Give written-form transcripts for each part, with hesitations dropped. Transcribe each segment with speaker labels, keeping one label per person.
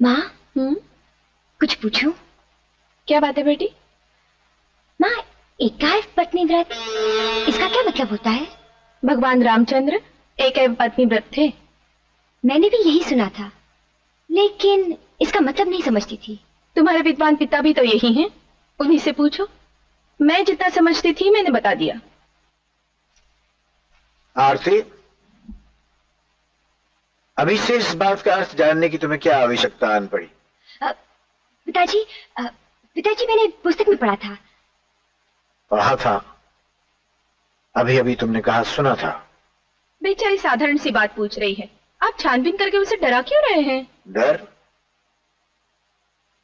Speaker 1: माँ, कुछ पूछूं?
Speaker 2: क्या बात है बेटी?
Speaker 1: माँ, एकाएक पत्नी व्रत, इसका क्या मतलब होता है?
Speaker 2: भगवान रामचंद्र एकाएक पत्नी व्रत थे।
Speaker 1: मैंने भी यही सुना था, लेकिन इसका मतलब नहीं समझती थी।
Speaker 2: तुम्हारे विद्वान पिता भी तो यही हैं, उन्हीं से पूछो। मैं जितना समझती थी मैंने बता दिया।
Speaker 3: आरती, अभी से इस बात का अर्थ जानने की तुम्हें क्या आवश्यकता आन पड़ी?
Speaker 1: पिताजी, मैंने पुस्तक में पढ़ा था।
Speaker 3: पढ़ा था? अभी अभी तुमने कहा सुना था।
Speaker 2: बेचारी साधारण सी बात पूछ रही है, आप छानबीन करके उसे डरा क्यों रहे हैं?
Speaker 3: डर?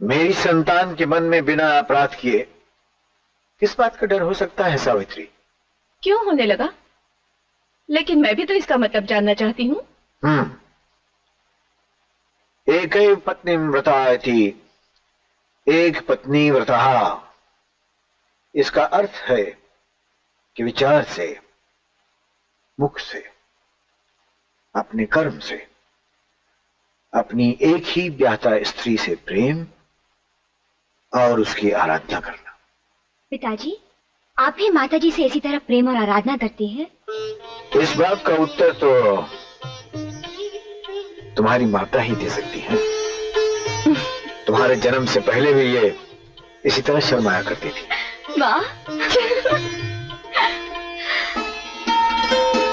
Speaker 3: मेरी संतान के मन में बिना अपराध किए किस बात का डर हो सकता है सावित्री?
Speaker 2: क्यों होने लगा? लेकिन मैं भी तो इसका मतलब जानना चाहती हूँ।
Speaker 3: एकैव पत्नी व्रता इति एक पत्नी व्रतः, इसका अर्थ है कि विचार से, मुख से, अपने कर्म से, अपनी एक ही ब्याहता स्त्री से प्रेम और उसकी आराधना करना।
Speaker 1: पिताजी, आप भी माताजी से इसी तरह प्रेम और आराधना करते हैं?
Speaker 3: इस बात का उत्तर तो तुम्हारी माता ही दे सकती है। तुम्हारे जन्म से पहले भी ये इसी तरह शर्माया करती थी।
Speaker 1: माँ।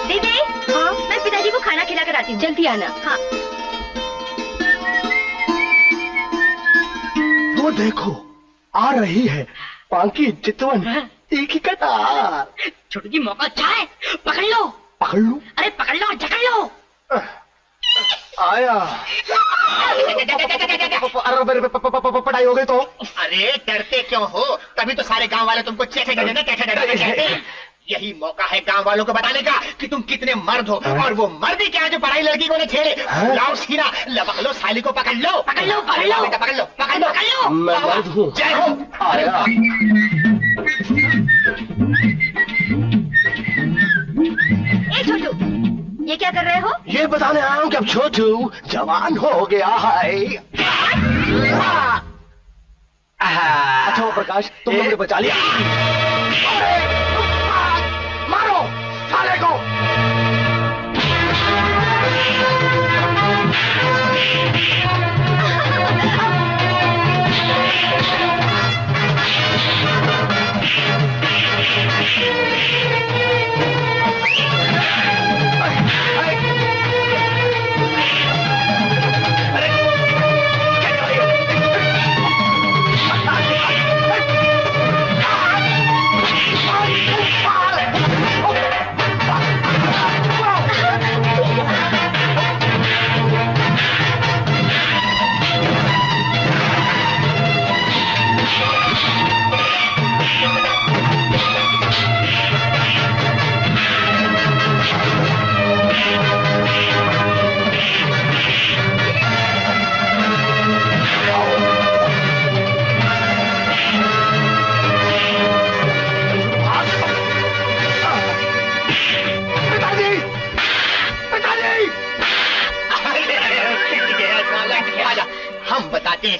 Speaker 1: दीदी, हाँ? मैं पिताजी को खाना खिला कर आती हूँ, जल्दी आना। हाँ।
Speaker 4: वो देखो, आ रही है पांकी चितवन, एक ही कतार।
Speaker 5: छोटू जी, मौका अच्छा है, पकड़ लो।
Speaker 4: पकड़ लो?
Speaker 5: अरे पकड़ लो, जकड़ लो।
Speaker 4: आया। पढ़ाई हो गई तो?
Speaker 5: अरे डरते क्यों हो? तभी तो सारे गांव वाले तुमको चेखे कहते हैं। यही मौका है गांव वालों को बताने का कि तुम कितने मर्द हो। और वो मर्द ही क्या जो पढ़ाई लड़की को न छेड़े। लाओ सीना, लपक लो, साली को पकड़ लो, पकड़ लो, पकड़ लो, पकड़ लो, पकड़ लो, पकड़ लो।
Speaker 4: मैं मर्द हूँ।
Speaker 5: जय हो।
Speaker 4: आया।
Speaker 1: ए छोटू, ये क्या कर रहे हो?
Speaker 4: ये बताने आया हूँ कि अब छोटू जवान हो गया है। अच्छा प्रकाश, तुम लोग ने बचा लिया। मारो साले को।
Speaker 5: हम बताते हैं।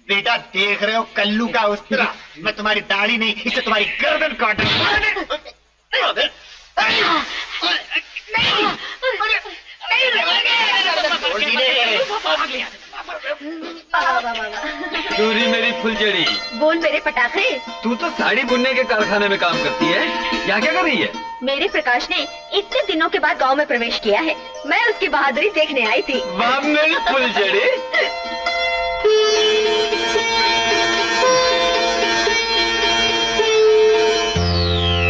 Speaker 5: बेटा देख रहे हो कल्लू का उस्तरा, मैं तुम्हारी दाढ़ी नहीं, इससे तुम्हारी गर्दन काट
Speaker 6: चोरी मेरी फुलझड़ी।
Speaker 1: बोल मेरे पटाखे।
Speaker 6: तू तो साड़ी बुनने के कारखाने में काम करती है, क्या क्या कर रही है?
Speaker 1: मेरे प्रकाश ने इतने दिनों के बाद गांव में प्रवेश किया है, मैं उसकी बहादुरी देखने आई थी।
Speaker 6: वाह मेरी फुलझड़ी।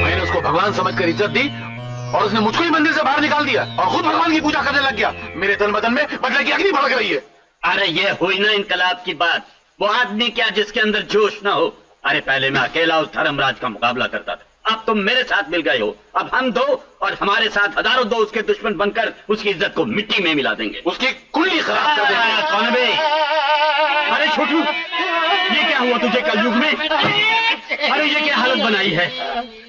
Speaker 4: मैंने उसको भगवान समझकर इज्जत दी और उसने मुझको ही मंदिर से बाहर निकाल दिया और खुद भगवान की पूजा करने लग गया। मेरे तन बदन में बदले की अग्नि भड़क रही है।
Speaker 7: अरे ये हुई ना इनकलाब की बात। वो आदमी क्या जिसके अंदर जोश ना हो। अरे पहले मैं अकेला उस धर्मराज का मुकाबला करता था, अब तुम मेरे साथ मिल गए हो। अब हम दो और हमारे साथ हजारों दो उसके दुश्मन बनकर उसकी इज्जत को मिट्टी में मिला देंगे,
Speaker 4: उसकी कुंडली खराब कर देंगे।
Speaker 7: कौन बे? अरे छोटू, ये क्या हुआ तुझे कलयुग में? अरे ये क्या हालत बनाई है?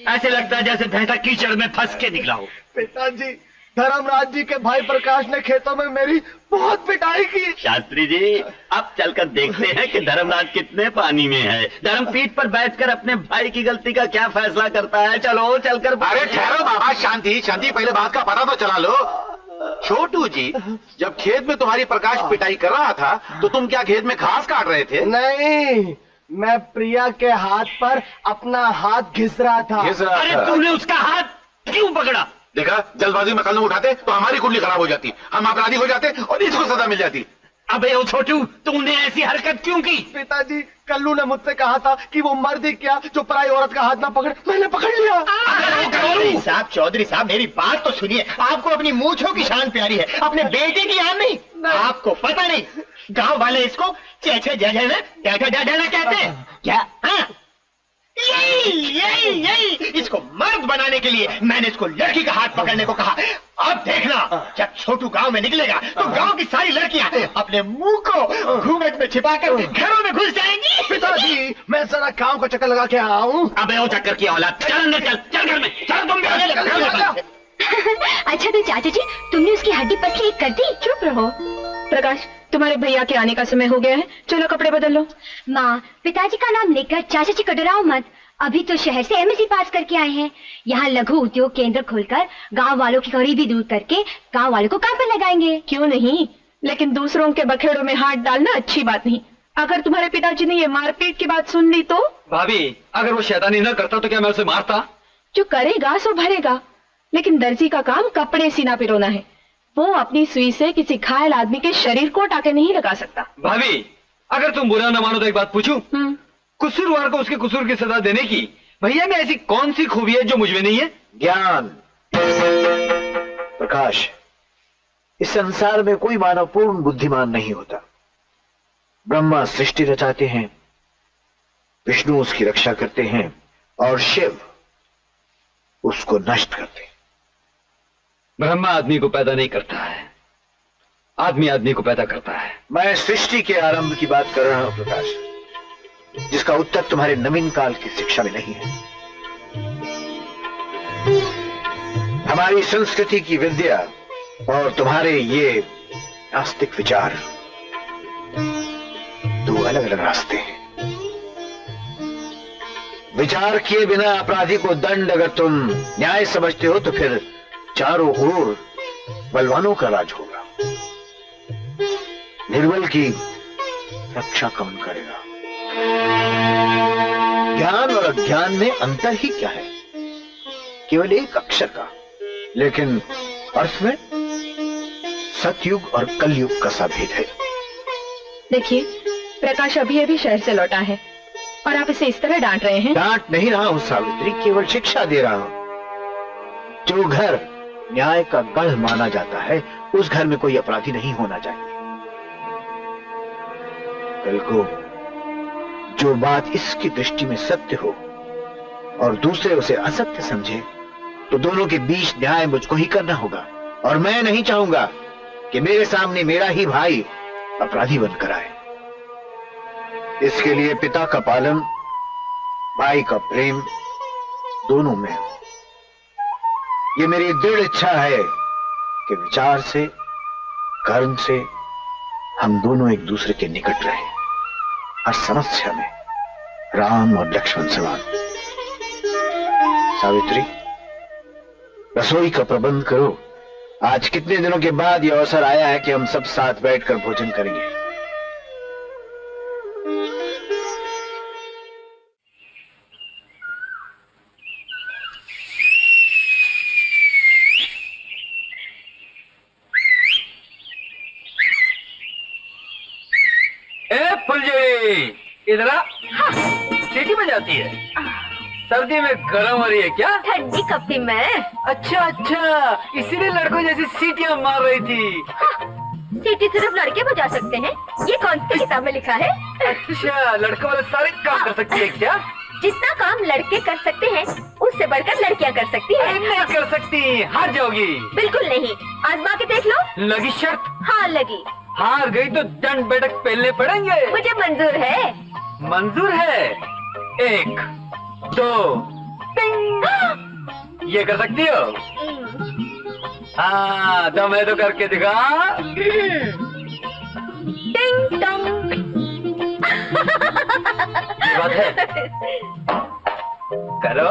Speaker 7: ऐसे लगता है जैसे भैंसा कीचड़ में फंस के निकला हो।
Speaker 4: पिताजी,
Speaker 8: धर्मराज जी के भाई प्रकाश ने खेतों में मेरी बहुत पिटाई की।
Speaker 7: शास्त्री जी, अब चलकर देखते हैं कि धर्मराज कितने पानी में है। धर्मपीठ पर बैठकर अपने भाई की गलती का क्या फैसला करता है। चलो चलकर।
Speaker 4: अरे ठहरो बाबा, शांति शांति, पहले बात का पता तो चला लो। छोटू जी, जब खेत में तुम्हारी प्रकाश पिटाई कर रहा था तो तुम क्या खेत में घास काट रहे थे?
Speaker 8: नहीं, मैं प्रिया के हाथ पर अपना हाथ घिस रहा था।
Speaker 7: अरे तूने उसका हाथ क्यों पकड़ा?
Speaker 4: देखा, जल्दबाजी में कलम उठाते तो हमारी कुंडली खराब हो जाती, हम अपराधी हो जाते और इसको सजा मिल जाती।
Speaker 7: अबे ओ छोटू, तूने ऐसी हरकत क्यों की?
Speaker 8: पिताजी, कल्लू ने मुझसे कहा था कि वो मर्द ही क्या जो पराई औरत का हाथ ना पकड़े, मैंने पकड़ लिया।
Speaker 5: चौधरी साहब मेरी बात तो सुनिए। आपको अपनी मूंछों की शान प्यारी है, अपने बेटे की याद नहीं। आपको पता नहीं, गांव वाले इसको चेचे जय में कहते हैं क्या? हाँ? यही इसको मर्द बनाने के लिए मैंने इसको लड़की का हाथ पकड़ने को कहा। अब देखना, जब छोटू गांव में निकलेगा तो गांव की सारी लड़कियां अपने मुंह को घूंघट में छिपाकर घरों में घुस जाएंगी।
Speaker 8: पिताजी, मैं जरा गांव का चक्कर लगा के आया हूँ।
Speaker 7: अबे वो चक्कर की औलाद, चल अंदर चल, चल घर में, चल तुम भी।
Speaker 1: अच्छा तो चाचा जी, तुमने उसकी हड्डी पसली कर दी? चुप रहो।
Speaker 2: प्रकाश, तुम्हारे भैया के आने का समय हो गया है, चलो कपड़े बदल लो।
Speaker 1: माँ, पिताजी का नाम लेकर चाचा जी को डराओ मत। अभी तो शहर से एमएससी पास करके आए हैं। यहाँ लघु उद्योग केंद्र खोलकर गांव वालों की गरीबी दूर करके गांव वालों को काम पर लगाएंगे।
Speaker 2: क्यों नहीं, लेकिन दूसरों के बखेड़ों में हाथ डालना अच्छी बात नहीं। अगर तुम्हारे पिताजी ने ये मारपीट की बात सुन ली तो?
Speaker 6: भाभी, अगर वो शैतानी न करता तो क्या मैं उसे मारता?
Speaker 2: जो करेगा सो भरेगा, लेकिन दर्जी का काम कपड़े सीना पिरोना है। वो अपनी सुई से किसी घायल आदमी के शरीर को टाके नहीं लगा सकता।
Speaker 6: भाभी, अगर तुम बुरा न मानो तो एक बात पूछूं? कसूरवार को उसके कसूर की सजा देने की भैया में ऐसी कौन सी खूबी है जो मुझमें नहीं है?
Speaker 3: ज्ञान। प्रकाश, इस संसार में कोई मानव पूर्ण बुद्धिमान नहीं होता। ब्रह्मा सृष्टि रचाते हैं, विष्णु उसकी रक्षा करते हैं और शिव उसको नष्ट करते हैं।
Speaker 6: ब्रह्मा आदमी को पैदा नहीं करता है, आदमी आदमी को पैदा करता है।
Speaker 3: मैं सृष्टि के आरंभ की बात कर रहा हूं प्रकाश, जिसका उत्तर तुम्हारे नवीन काल की शिक्षा में नहीं है। हमारी संस्कृति की विद्या और तुम्हारे ये नास्तिक विचार दो अलग अलग रास्ते हैं। विचार किए बिना अपराधी को दंड अगर तुम न्याय समझते हो तो फिर चारों ओर बलवानों का राज होगा। निर्बल की रक्षा कौन करेगा? ज्ञान और अज्ञान में अंतर ही क्या है? केवल एक अक्षर का, लेकिन अर्थ में सतयुग और कलयुग का सा भेद है।
Speaker 2: देखिए, प्रकाश अभी अभी शहर से लौटा है और आप इसे इस तरह डांट रहे हैं।
Speaker 3: डांट नहीं रहा हूं सावित्री, केवल शिक्षा दे रहा हूं। जो घर न्याय का गढ़ माना जाता है, उस घर में कोई अपराधी नहीं होना चाहिए। कल को जो बात इसकी दृष्टि में सत्य हो और दूसरे उसे असत्य समझे, तो दोनों के बीच न्याय मुझको ही करना होगा। और मैं नहीं चाहूंगा कि मेरे सामने मेरा ही भाई अपराधी बनकर आए। इसके लिए पिता का पालन, भाई का प्रेम दोनों में हो। ये मेरी दृढ़ इच्छा है कि विचार से, कर्म से हम दोनों एक दूसरे के निकट रहे। हर समस्या में राम और लक्ष्मण समान। सावित्री, रसोई का प्रबंध करो। आज कितने दिनों के बाद यह अवसर आया है कि हम सब साथ बैठकर भोजन करेंगे।
Speaker 6: फुलझड़ी, इधर आ। सीटी बजाती है? सर्दी में गर्म हो रही है क्या?
Speaker 1: ठंडी कपड़ी में।
Speaker 6: अच्छा अच्छा, इसीलिए लड़कों जैसी सीटियां मार रही थी।
Speaker 1: सीटी सिर्फ लड़के बजा सकते हैं, ये कौन सी किताब में लिखा है?
Speaker 6: अच्छा, लड़कों वाले सारे काम कर सकती है क्या?
Speaker 1: जितना काम लड़के कर सकते हैं, उससे बढ़कर लड़कियां कर सकती हैं।
Speaker 6: नहीं कर सकती, हार जाओगी।
Speaker 1: बिल्कुल नहीं, आजमा के देख लो।
Speaker 6: लगी शर्त?
Speaker 1: हाँ लगी।
Speaker 6: हार गई तो दंड बैठक पहनने पड़ेंगे।
Speaker 1: मुझे मंजूर है।
Speaker 6: मंजूर है। 1 2 टिंग। ये कर सकती हो? हाँ दम है तो करके दिखा।
Speaker 2: टिंग टोंग।
Speaker 6: ये बात है, करो।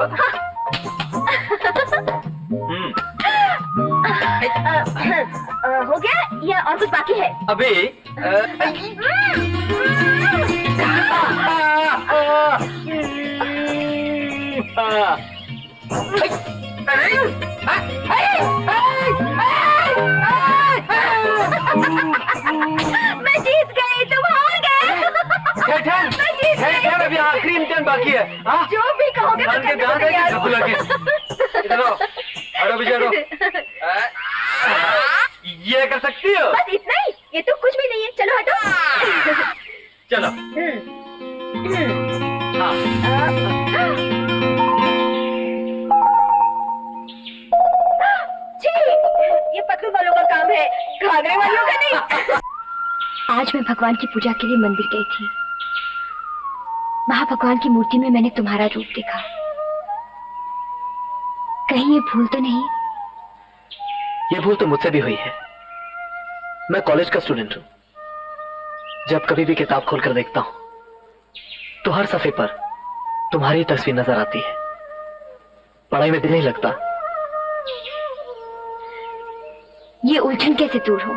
Speaker 2: हो गया या और कुछ बाकी है?
Speaker 6: अभी
Speaker 2: मैं जीत गई, तुम हार गए।
Speaker 6: अभी आखिरी इम्तिहान बाकी है। हाँ?
Speaker 2: जो भी कहोगे मैं करने को तैयार हूँ।
Speaker 6: चलो हटो बिचारो, ये कर सकती हो?
Speaker 2: बस इतना ही, ये तो कुछ भी नहीं है। चलो हटो।
Speaker 6: चलो। हाँ।
Speaker 2: छी, ये पतलू वालों का काम है, घाघरे वालों का नहीं।
Speaker 1: आज मैं भगवान की पूजा के लिए मंदिर गई थी। वहां भगवान की मूर्ति में मैंने तुम्हारा रूप देखा। कहीं ये भूल तो नहीं?
Speaker 9: ये भूल तो मुझसे भी हुई है। मैं कॉलेज का स्टूडेंट हूं। जब कभी भी किताब खोलकर देखता हूं तो हर सफे पर तुम्हारी तस्वीर नजर आती है। पढ़ाई में दिल नहीं लगता।
Speaker 1: ये उलझन कैसे दूर हो?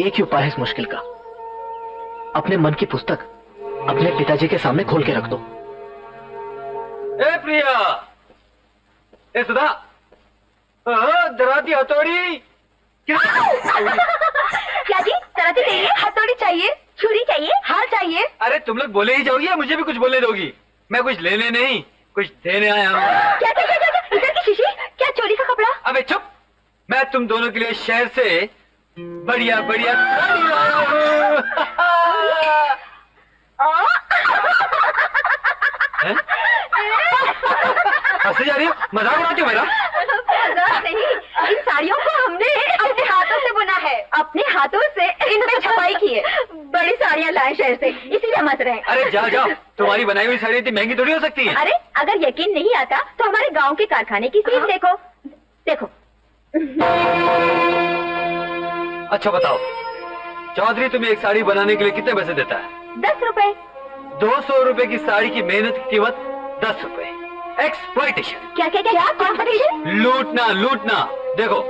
Speaker 9: एक ही उपाय है इस मुश्किल का। अपने मन की पुस्तक अपने पिताजी के सामने खोल के रख दो।
Speaker 6: ए प्रिया, ए सुधा, डराती हथौड़ी।
Speaker 2: क्या जी, तराती चाहिए, हथौड़ी चाहिए, छुरी चाहिए, हार चाहिए?
Speaker 6: अरे तुम लोग बोले ही जाओगी, मुझे भी कुछ बोलने दोगी? मैं कुछ लेने नहीं, कुछ देने आया हूँ।
Speaker 2: क्या क्या क्या क्या? इधर की शीशी, क्या चोरी का कपड़ा?
Speaker 6: अबे चुप, मैं तुम दोनों के लिए शहर से बढ़िया बढ़िया साड़ी लाया हूँ। हंसी जा रही हो? मजाक उड़ाती हो मेरा?
Speaker 2: मजाक नहीं, इन साड़ियों को हमने अपने हाथों से बुना है, अपने हाथों से इन पे छपाई की है। बड़ी साड़ियाँ लाए शहर से, इसीलिए हम हंस रहे हैं।
Speaker 6: अरे जाओ जाओ, तुम्हारी बनाई हुई साड़ी इतनी महंगी थोड़ी हो सकती है।
Speaker 2: अरे अगर यकीन नहीं आता तो हमारे गांव के कारखाने की सील देखो। देखो।
Speaker 6: अच्छा बताओ, चौधरी तुम्हें एक साड़ी बनाने के लिए कितने पैसे देता है?
Speaker 2: 10 रुपए।
Speaker 6: 200 रुपए की साड़ी की मेहनत की कीमत 10 रुपए। एक्सप्लॉइटेशन।
Speaker 2: क्या क्या क्या? कॉम्पिटिशन?
Speaker 6: लूटना लूटना। देखो,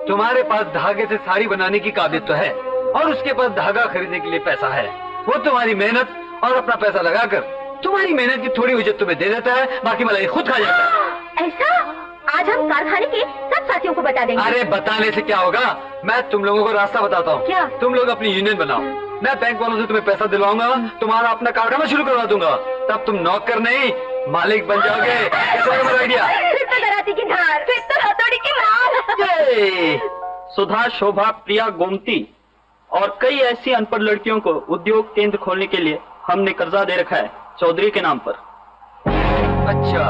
Speaker 6: तुम्हारे पास धागे से साड़ी बनाने की काबिलियत तो है और उसके पास धागा खरीदने के लिए पैसा है। वो तुम्हारी मेहनत और अपना पैसा लगाकर तुम्हारी मेहनत की थोड़ी उजत तुम्हें दे देता है, बाकी मलाई खुद खा जाता है।
Speaker 2: ऐसा? आज हम कारखाने के सब साथियों को बता देंगे।
Speaker 6: अरे बताने से क्या होगा, मैं तुम लोगों को रास्ता बताता हूँ।
Speaker 2: क्या?
Speaker 6: तुम लोग अपनी यूनियन बनाओ, मैं बैंक वालों से तुम्हें पैसा दिलवाऊंगा, तुम्हारा अपना कारखाना शुरू करवा दूंगा, तब तुम नौकर नहीं मालिक बन जाओगे। कैसा है मेरा आइडिया?
Speaker 2: फिर तो दराती की धार, फिर तो हथौड़ी की मार।
Speaker 7: सुधा, शोभा, प्रिया, गोमती और कई ऐसी अनपढ़ लड़कियों को उद्योग केंद्र खोलने के लिए हमने कर्जा दे रखा है चौधरी के नाम पर।
Speaker 6: अच्छा,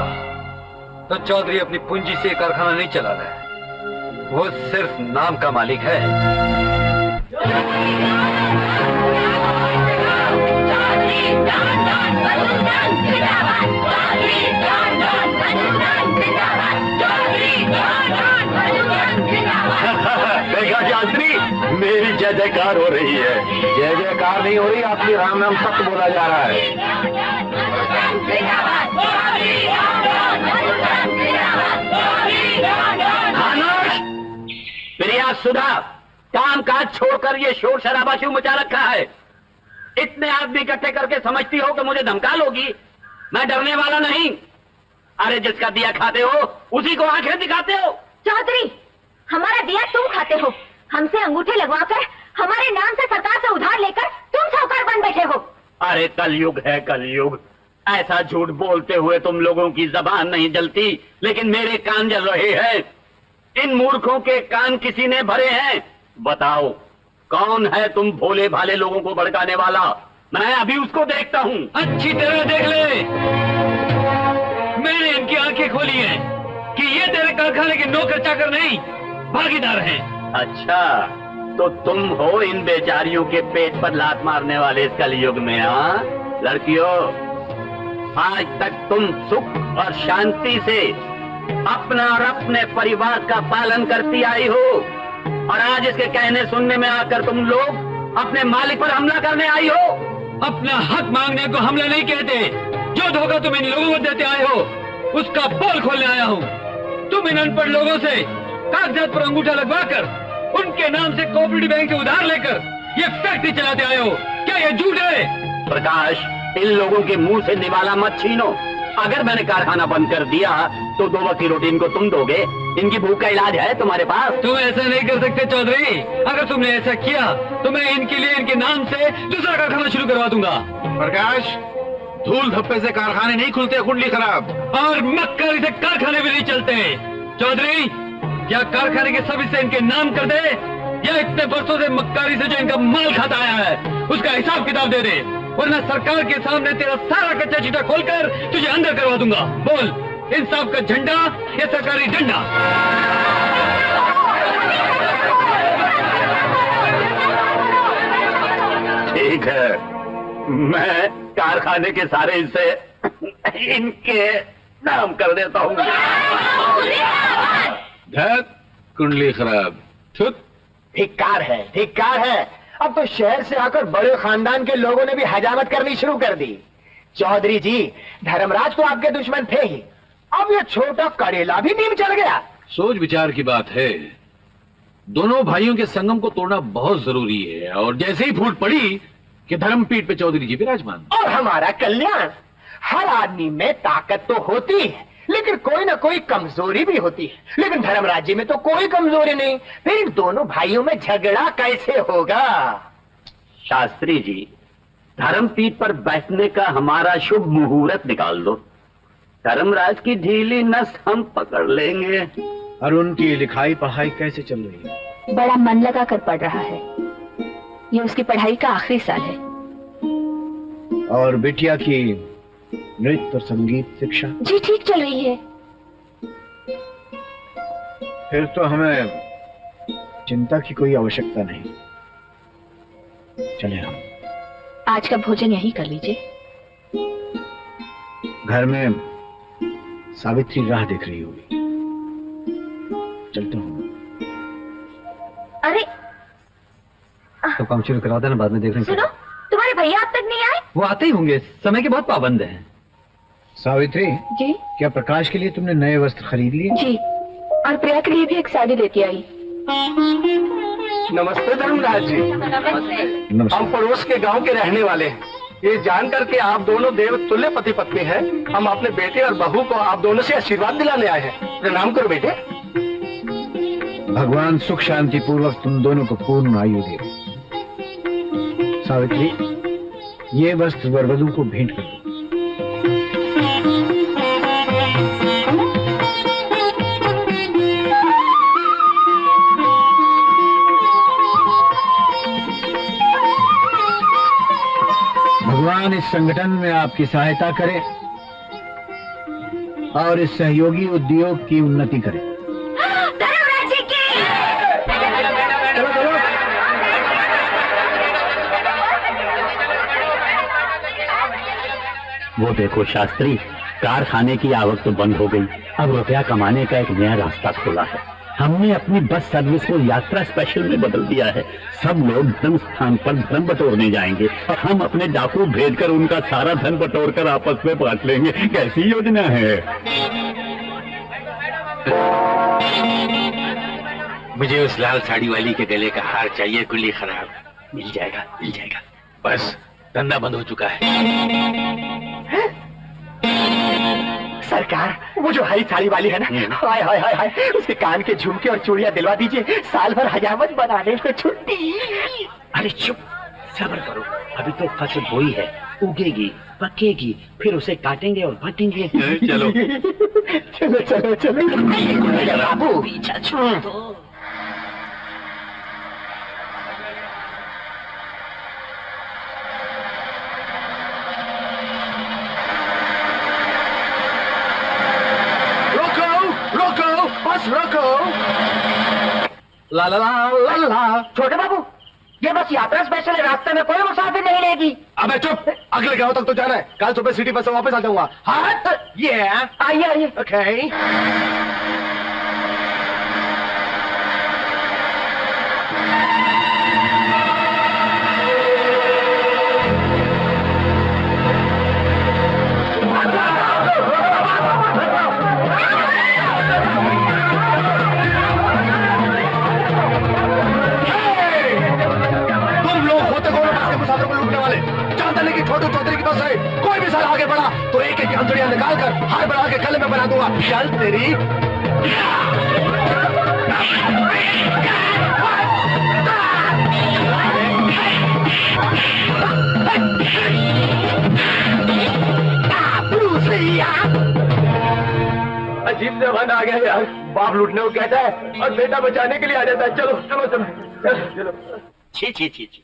Speaker 6: तो चौधरी अपनी पूंजी से कारखाना नहीं चला रहा है, वो सिर्फ नाम का मालिक है।
Speaker 7: देखा चौधरी, मेरी जय जयकार हो रही है।
Speaker 3: जय जयकार नहीं हो रही, आपकी राम नाम सत्य बोला जा रहा है।
Speaker 7: प्रिया, सुधा, काम काज छोड़कर ये शोर शराबा क्यों मचा रखा है? इतने आदमी इकट्ठे करके समझती हो कि मुझे धमका लोगी? मैं डरने वाला नहीं। अरे जिसका दिया खाते हो उसी को आंखें दिखाते हो।
Speaker 2: चौधरी, हमारा दिया तुम खाते हो, हमसे अंगूठे लगवाकर हमारे नाम से सरकार से उधार लेकर तुम साहूकार बन बैठे हो।
Speaker 7: अरे कलयुग है कलयुग, ऐसा झूठ बोलते हुए तुम लोगों की जबान नहीं जलती, लेकिन मेरे कान जल रहे हैं। इन मूर्खों के कान किसी ने भरे हैं? बताओ, कौन है तुम भोले भाले लोगों को भड़काने वाला? मैं अभी उसको देखता हूँ।
Speaker 6: अच्छी तरह देख ले, मैंने इनकी आंखें खोली हैं कि ये तेरे कारखाने के नौकर चाकर नहीं, भागीदार हैं।
Speaker 7: अच्छा, तो तुम हो इन बेचारियों के पेट पर लात मारने वाले इस कलयुग में? हाँ लड़कियों, आज तक तुम सुख और शांति से अपना और अपने परिवार का पालन करती आई हो, और आज इसके कहने सुनने में आकर तुम लोग अपने मालिक पर हमला करने आई हो।
Speaker 6: अपना हक मांगने को हमला नहीं कहते। जो धोखा तुम इन लोगों को देते आए हो उसका पोल खोलने आया हूँ। तुम इन अनपढ़ लोगों से कागजात पर अंगूठा लगवाकर उनके नाम से कोऑपरेटिव बैंक से उधार लेकर ये फैक्ट्री चलाते आए हो। क्या ये झूठ है?
Speaker 7: प्रकाश, इन लोगों के मुंह से निवाला मत छीनो। अगर मैंने कारखाना बंद कर दिया तो 2 वक्त की रोटी इनको तुम दोगे। इनकी भूख का इलाज है तुम्हारे पास।
Speaker 6: तुम ऐसा नहीं कर सकते चौधरी। अगर तुमने ऐसा किया तो मैं इनके लिए इनके नाम से दूसरा कारखाना शुरू करवा दूंगा।
Speaker 4: प्रकाश, धूल धप्पे से कारखाने नहीं खुलते, कुंडली खराब।
Speaker 6: और मक्कारी से कारखाने भी नहीं चलते। चौधरी, क्या कारखाने के सब हिस्से इनके नाम कर दे, या इतने वर्षों से मक्कारी से जो इनका माल खाता आया है उसका हिसाब किताब दे दे, वरना सरकार के सामने तेरा सारा कच्चा चीटा खोलकर तुझे अंदर करवा दूंगा। बोल, इंसाफ का झंडा या सरकारी डंडा?
Speaker 7: ठीक है, मैं कारखाने के सारे हिस्से इनके नाम कर देता हूँ।
Speaker 4: धत कुंडली खराब।
Speaker 5: धिक्कार है, धिक्कार है। अब तो शहर से आकर बड़े खानदान के लोगों ने भी हजामत करनी शुरू कर दी। चौधरी जी, धर्मराज तो आपके दुश्मन थे ही, अब ये छोटा करेला भी नीम चढ़ गया।
Speaker 4: सोच विचार की बात है। दोनों भाइयों के संगम को तोड़ना बहुत जरूरी है, और जैसे ही फूट पड़ी कि धर्मपीठ पे चौधरी जी विराजमान
Speaker 5: और हमारा कल्याण। हर आदमी में ताकत तो होती है, लेकिन कोई ना कोई कमजोरी भी होती है। लेकिन धर्मराज जी में तो कोई कमजोरी नहीं, फिर इन दोनों भाइयों में झगड़ा कैसे होगा?
Speaker 7: शास्त्री जी, धर्मपीठ पर बैठने का हमारा शुभ मुहूर्त निकाल दो। धर्मराज की ढीली नस हम पकड़ लेंगे।
Speaker 3: और उनकी लिखाई पढ़ाई कैसे चल रही है?
Speaker 2: बड़ा मन लगा कर पढ़ रहा है। ये उसकी पढ़ाई का आखिरी साल है।
Speaker 3: और बिटिया की नृत्य और संगीत शिक्षा?
Speaker 2: जी ठीक चल रही है।
Speaker 3: फिर तो हमें चिंता की कोई आवश्यकता नहीं। चले हम।
Speaker 2: आज का भोजन यही कर लीजिए।
Speaker 3: घर में सावित्री राह देख रही होगी। चलते हूँ।
Speaker 2: अरे
Speaker 6: तो काम शुरू करा देना, बाद में देख लेंगे।
Speaker 2: सुनो, तुम्हारे भैया अब तक नहीं आए?
Speaker 6: वो आते ही होंगे, समय के बहुत पाबंद हैं।
Speaker 3: सावित्री
Speaker 2: जी।
Speaker 3: क्या प्रकाश के लिए तुमने नए वस्त्र खरीद लिए?
Speaker 2: जी, और प्रिया के लिए भी एक साड़ी लेती आई।
Speaker 8: नमस्ते धर्मराज जी।
Speaker 3: नमस्ते।
Speaker 8: हम पड़ोस के गांव के रहने वाले हैं। ये जानकर के आप दोनों देव तुल्य पति पत्नी हैं, हम अपने बेटे और बहू को आप दोनों से आशीर्वाद दिलाने आए हैं। प्रणाम करो बेटे।
Speaker 3: भगवान सुख शांति पूर्वक तुम दोनों को पूर्ण आयु दे। सावित्री, ये वस्त्र वरवधू को भेंट कर दो। भगवान इस संगठन में आपकी सहायता करे और इस सहयोगी उद्योग की उन्नति करे।
Speaker 7: वो देखो शास्त्री, कारखाने की आवक तो बंद हो गई, अब रुपया कमाने का एक नया रास्ता खोला है। हमने अपनी बस सर्विस को यात्रा स्पेशल में बदल दिया है। सब लोग धर्म स्थान पर धन बटोरने जाएंगे और हम अपने डाकू भेजकर उनका सारा धन बटोर कर आपस में बांट लेंगे। कैसी योजना है?
Speaker 4: मुझे उस लाल साड़ी वाली के गले का हार चाहिए, कुल्ली खराब।
Speaker 7: मिल जाएगा, मिल जाएगा।
Speaker 4: बस धंधा बंद हो चुका है।
Speaker 5: सरकार, वो जो हरी साड़ी वाली है ना, हाय हाय हाय हाय, उसके कान के झुमके और चूड़ियां दिलवा दीजिए। साल भर हजामत बनाने को छुट्टी।
Speaker 7: अरे चुप, सब्र करो, अभी तो फसल बोई है, उगेगी, पकेगी, फिर उसे काटेंगे और बांटेंगे।
Speaker 4: चलो
Speaker 5: चलो चलो चलो
Speaker 7: बाबू, पीछा छोड़ दो।
Speaker 8: रोको।
Speaker 6: ला ला ला ला ला।
Speaker 5: छोटे बाबू, ये बस यात्रा स्पेशल है, रास्ते में कोई मुसाफिर नहीं लेगी।
Speaker 8: अबे चुप, अगले गांव तक तो जाना है, कल सुबह सिटी बस से वापस आ जाऊंगा। हाँ ये
Speaker 5: आइए आइए।
Speaker 8: ओके छोटू चौधरी की बस है, कोई भी साल आगे बढ़ा तो एक एक अंतड़ियां निकाल कर हार बढ़ा के गले में बना दूंगा। चल तेरी अजीब जमाना आ गया यार, बाप लूटने को कहता है और बेटा बचाने के लिए आ जाता है। चलो चलो चलो चलो।
Speaker 7: छी छी छी छी।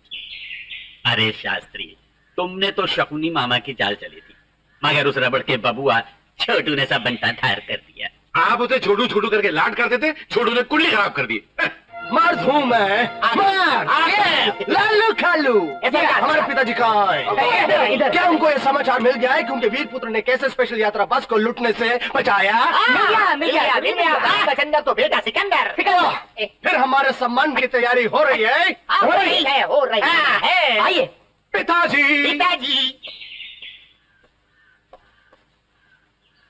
Speaker 7: अरे शास्त्री, तुमने तो शकुनी मामा की चाल चली थी, मगर उस रबड़ के बबुआ छोटू ने सब बनता थार कर दिया।
Speaker 4: आप उसे छोटू छोटू करके लाड करते थे, छोटू ने कुंडली खराब कर दी।
Speaker 8: मर्द हूँ मैं, मार लालू खालू। हमारे पिताजी कहाँ है? क्या उनको ये समाचार मिल गया है कि उनके वीर पुत्र ने कैसे स्पेशल यात्रा बस को लूटने से बचाया?
Speaker 5: मिल गया। सिकंदर तो बेटा सिकंदर।
Speaker 8: फिर हमारे सम्मान की तैयारी हो रही है।
Speaker 5: हो रही है। आइए
Speaker 8: पिताजी।
Speaker 5: पिताजी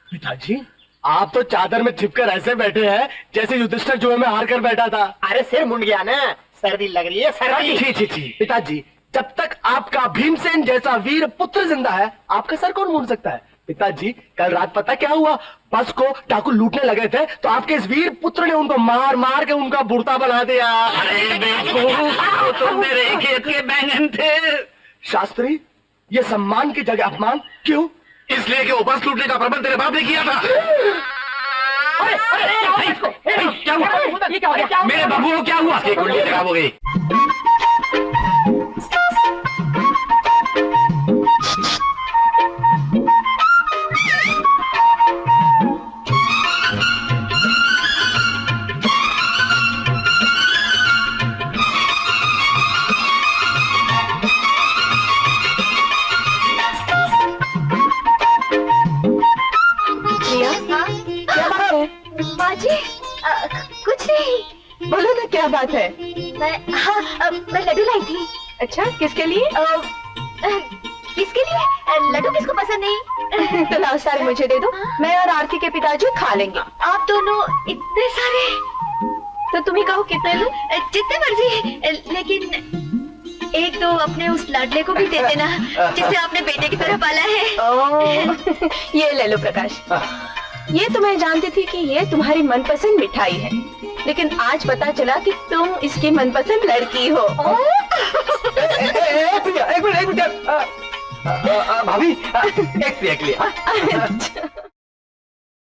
Speaker 8: पिताजी, आप तो चादर में छिपकर ऐसे बैठे हैं जैसे युधिष्ठिर जुए में हार कर बैठा था।
Speaker 5: अरे सिर मुंड गया ना, सर्दी लग रही है सर्दी।
Speaker 8: छी छी छी। पिताजी, जब तक आपका भीमसेन जैसा वीर पुत्र जिंदा है, आपका सर कौन मूंड सकता है? पिताजी, कल रात पता क्या हुआ? बस को डाकू लूटने लगे थे तो आपके इस वीर पुत्र ने उनको मार मार के उनका बुर्ता बना दिया।
Speaker 7: अरे बेवकूफ, तो मेरे खेत के बैंगन थे।
Speaker 8: शास्त्री, ये सम्मान की जगह अपमान क्यों?
Speaker 4: इसलिए कि वो बस लूटने का प्रबंध तेरे बाप ने किया था।
Speaker 7: क्या हुआ? मेरे बाबू को क्या हुआ? कुंडली खराब हो गई।
Speaker 2: कुछ नहीं। बोलो ना क्या बात है? मैं लड्डू लाई थी। अच्छा, किसके लिए? किसके लिए? लड्डू किसको पसंद नहीं? तो लाओ सारे मुझे दे दो, मैं और आरती के पिताजी खा लेंगे। आप दोनों इतने सारे? तो तुम ही कहो कितने लूं? जितने मर्जी, लेकिन एक दो अपने उस लाडले को भी दे देना जिसे आपने बेटे की तरह पाला है। ये ले लो प्रकाश। ये तो मैं जानती थी कि ये तुम्हारी मनपसंद मिठाई है, लेकिन आज पता चला कि तुम इसकी मनपसंद लड़की हो।
Speaker 8: एक मिनट भाभी, एक प्रिया के लिए।